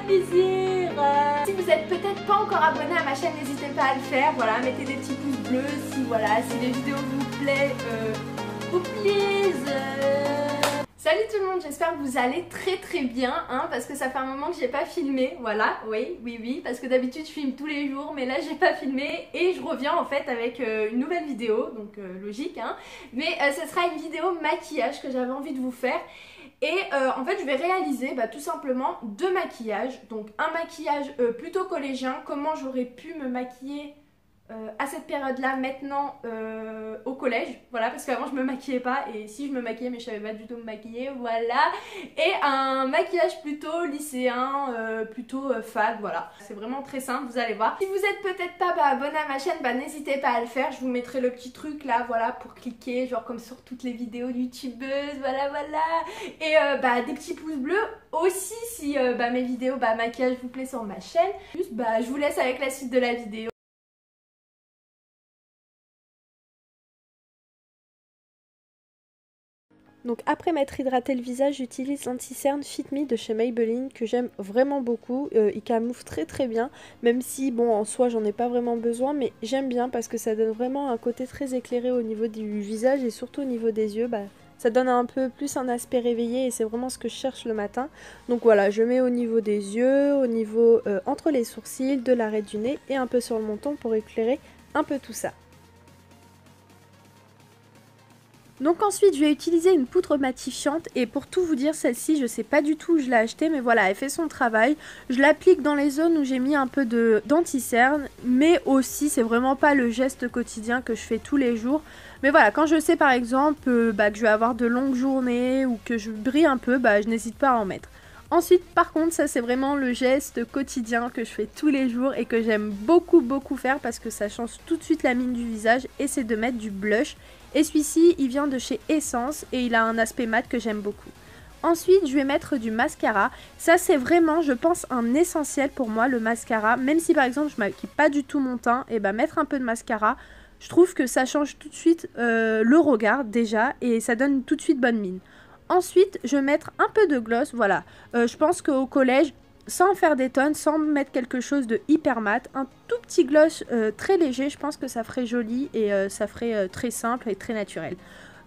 plaisir. Si vous êtes peut-être pas encore abonné à ma chaîne, n'hésitez pas à le faire. Voilà, mettez des petits pouces bleus si si les vidéos vous plaisent. Salut tout le monde, j'espère que vous allez très bien, hein, parce que ça fait un moment que j'ai pas filmé, voilà, oui, parce que d'habitude je filme tous les jours, mais là j'ai pas filmé et je reviens en fait avec une nouvelle vidéo, donc logique, hein, mais ce sera une vidéo maquillage que j'avais envie de vous faire. Et en fait je vais réaliser tout simplement deux maquillages, donc un maquillage plutôt collégien, comment j'aurais pu me maquiller à cette période là maintenant au collège, voilà, parce qu'avant je me maquillais pas, et si je me maquillais mais je savais pas du tout me maquiller, voilà, et un maquillage plutôt lycéen, plutôt fade, voilà, c'est vraiment très simple, vous allez voir. Si vous êtes peut-être pas abonné à ma chaîne, n'hésitez pas à le faire, je vous mettrai le petit truc là, voilà, pour cliquer, genre comme sur toutes les vidéos youtubeuses, voilà, et des petits pouces bleus aussi si mes vidéos maquillage vous plaît sur ma chaîne. Juste je vous laisse avec la suite de la vidéo. Donc après m'être hydraté le visage, j'utilise l'anti-cerne Fit Me de chez Maybelline que j'aime vraiment beaucoup. Il camoufle très bien, même si bon en soi j'en ai pas vraiment besoin, mais j'aime bien parce que ça donne vraiment un côté très éclairé au niveau du visage et surtout au niveau des yeux. Ça donne un peu plus un aspect réveillé et c'est vraiment ce que je cherche le matin. Donc voilà, je mets au niveau des yeux, au niveau entre les sourcils, de l'arrêt du nez et un peu sur le menton pour éclairer un peu tout ça. Donc ensuite je vais utiliser une poudre matifiante et pour tout vous dire, celle-ci je sais pas du tout où je l'ai achetée, mais voilà, elle fait son travail. Je l'applique dans les zones où j'ai mis un peu d'anti-cerne, mais aussi c'est vraiment pas le geste quotidien que je fais tous les jours. Mais voilà, quand je sais par exemple que je vais avoir de longues journées ou que je brille un peu, je n'hésite pas à en mettre. Ensuite par contre ça c'est vraiment le geste quotidien que je fais tous les jours et que j'aime beaucoup faire parce que ça change tout de suite la mine du visage, et c'est de mettre du blush. Et celui-ci il vient de chez Essence et il a un aspect mat que j'aime beaucoup. Ensuite je vais mettre du mascara, ça c'est vraiment je pense un essentiel pour moi le mascara, même si par exemple je maquille pas du tout mon teint, et mettre un peu de mascara, je trouve que ça change tout de suite le regard déjà et ça donne tout de suite bonne mine. Ensuite, je vais mettre un peu de gloss, voilà. Je pense qu'au collège, sans faire des tonnes, sans mettre quelque chose de hyper mat, un tout petit gloss très léger, je pense que ça ferait joli et ça ferait très simple et très naturel.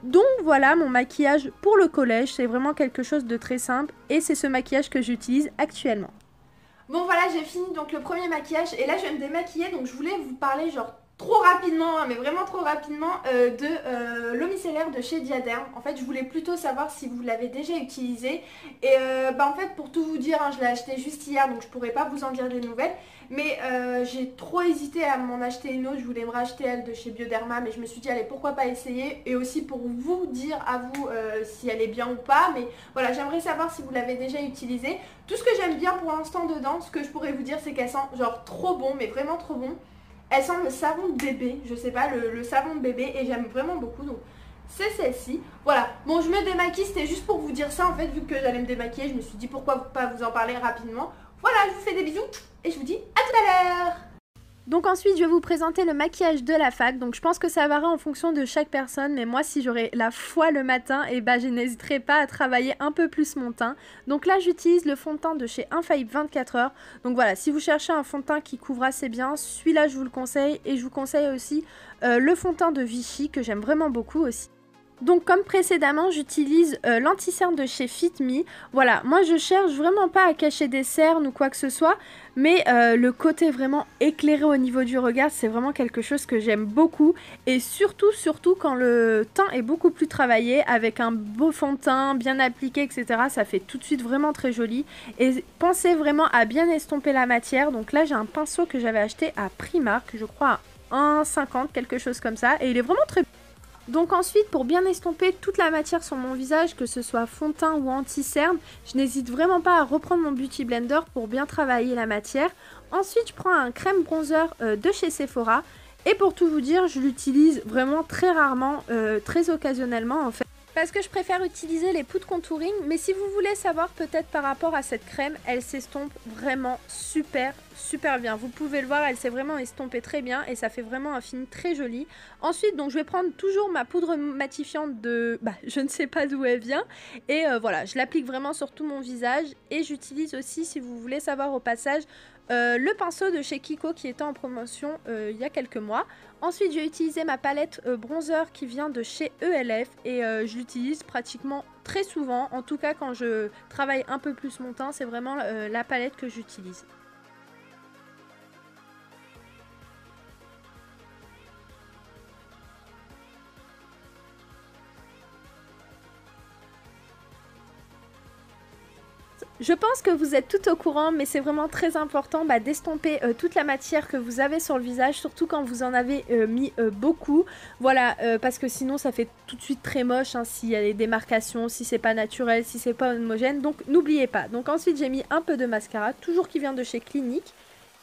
Donc voilà mon maquillage pour le collège, c'est vraiment quelque chose de très simple et c'est ce maquillage que j'utilise actuellement. Bon voilà, j'ai fini donc le premier maquillage et là je vais me démaquiller, donc je voulais vous parler genre trop rapidement, mais vraiment trop rapidement, de l'eau micellaire de chez Diadème. En fait je voulais plutôt savoir si vous l'avez déjà utilisé et en fait pour tout vous dire, hein, je l'ai acheté juste hier donc je pourrais pas vous en dire des nouvelles, mais j'ai trop hésité à m'en acheter une autre. Je voulais me racheter elle de chez Bioderma, mais je me suis dit allez pourquoi pas essayer, et aussi pour vous dire à vous si elle est bien ou pas, mais voilà, j'aimerais savoir si vous l'avez déjà utilisée. Tout ce que j'aime bien pour l'instant dedans, ce que je pourrais vous dire, c'est qu'elle sent genre trop bon, mais vraiment trop bon. Elle sent le savon de bébé, je sais pas, le savon de bébé, et j'aime vraiment beaucoup, donc c'est celle-ci. Voilà, bon je me démaquille, c'était juste pour vous dire ça en fait, vu que j'allais me démaquiller, je me suis dit pourquoi pas vous en parler rapidement. Voilà, je vous fais des bisous, et je vous dis à tout à l'heure. Donc ensuite je vais vous présenter le maquillage de la fac, donc je pense que ça varie en fonction de chaque personne, mais moi si j'aurais la foi le matin, je n'hésiterai pas à travailler un peu plus mon teint. Donc là j'utilise le fond de teint de chez Infaillible 24 heures, donc voilà, si vous cherchez un fond de teint qui couvre assez bien, celui-là je vous le conseille, et je vous conseille aussi le fond de teint de Vichy que j'aime vraiment beaucoup aussi. Donc comme précédemment j'utilise l'anti-cerne de chez Fit Me. Voilà, moi je cherche vraiment pas à cacher des cernes ou quoi que ce soit, mais le côté vraiment éclairé au niveau du regard, c'est vraiment quelque chose que j'aime beaucoup, et surtout quand le teint est beaucoup plus travaillé avec un beau fond de teint bien appliqué, etc. Ça fait tout de suite vraiment très joli, et pensez vraiment à bien estomper la matière. Donc là j'ai un pinceau que j'avais acheté à Primark, je crois à 1,50 quelque chose comme ça, et il est vraiment très bon. Donc ensuite, pour bien estomper toute la matière sur mon visage, que ce soit fond de teint ou anti-cerne, je n'hésite vraiment pas à reprendre mon Beauty Blender pour bien travailler la matière. Ensuite, je prends un crème bronzer de chez Sephora, et pour tout vous dire, je l'utilise vraiment très rarement, très occasionnellement en fait. Parce que je préfère utiliser les poudres contouring, mais si vous voulez savoir peut-être par rapport à cette crème, elle s'estompe vraiment super super bien. Vous pouvez le voir, elle s'est vraiment estompée très bien et ça fait vraiment un fini très joli. Ensuite, donc je vais prendre toujours ma poudre matifiante de... je ne sais pas d'où elle vient. Et voilà, je l'applique vraiment sur tout mon visage. Et j'utilise aussi, si vous voulez savoir au passage, le pinceau de chez Kiko qui était en promotion il y a quelques mois. Ensuite, j'ai utilisé ma palette bronzer qui vient de chez ELF et je l'utilise pratiquement très souvent. En tout cas, quand je travaille un peu plus mon teint, c'est vraiment la palette que j'utilise. Je pense que vous êtes tout au courant, mais c'est vraiment très important d'estomper toute la matière que vous avez sur le visage, surtout quand vous en avez mis beaucoup. Voilà, parce que sinon ça fait tout de suite très moche hein, s'il y a des démarcations, si c'est pas naturel, si c'est pas homogène. Donc n'oubliez pas. Donc ensuite j'ai mis un peu de mascara, toujours qui vient de chez Clinique.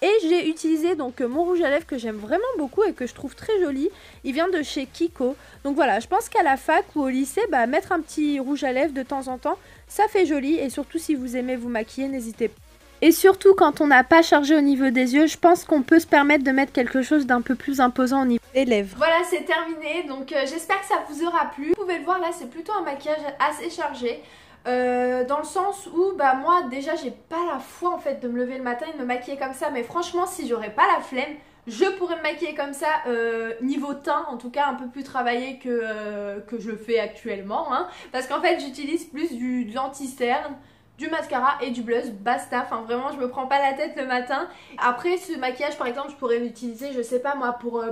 Et j'ai utilisé donc mon rouge à lèvres que j'aime vraiment beaucoup et que je trouve très joli. Il vient de chez Kiko. Donc voilà, je pense qu'à la fac ou au lycée, mettre un petit rouge à lèvres de temps en temps, ça fait joli. Et surtout si vous aimez vous maquiller, n'hésitez pas. Et surtout quand on n'a pas chargé au niveau des yeux, je pense qu'on peut se permettre de mettre quelque chose d'un peu plus imposant au niveau des lèvres. Voilà, c'est terminé. Donc j'espère que ça vous aura plu. Vous pouvez le voir là, c'est plutôt un maquillage assez chargé. Dans le sens où moi déjà j'ai pas la foi en fait de me lever le matin et de me maquiller comme ça, mais franchement si j'aurais pas la flemme je pourrais me maquiller comme ça niveau teint en tout cas un peu plus travaillé que je fais actuellement hein, parce qu'en fait j'utilise plus de l'anti-cerne, du mascara et du blush, basta, enfin vraiment je me prends pas la tête le matin. Après ce maquillage par exemple je pourrais l'utiliser je sais pas moi pour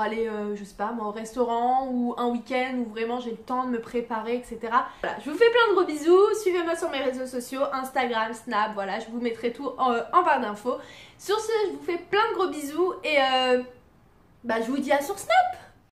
aller je sais pas moi au restaurant ou un week-end où vraiment j'ai le temps de me préparer etc. Voilà, je vous fais plein de gros bisous, suivez-moi sur mes réseaux sociaux, Instagram, Snap, voilà je vous mettrai tout en barre d'infos. Sur ce je vous fais plein de gros bisous et je vous dis à sur Snap.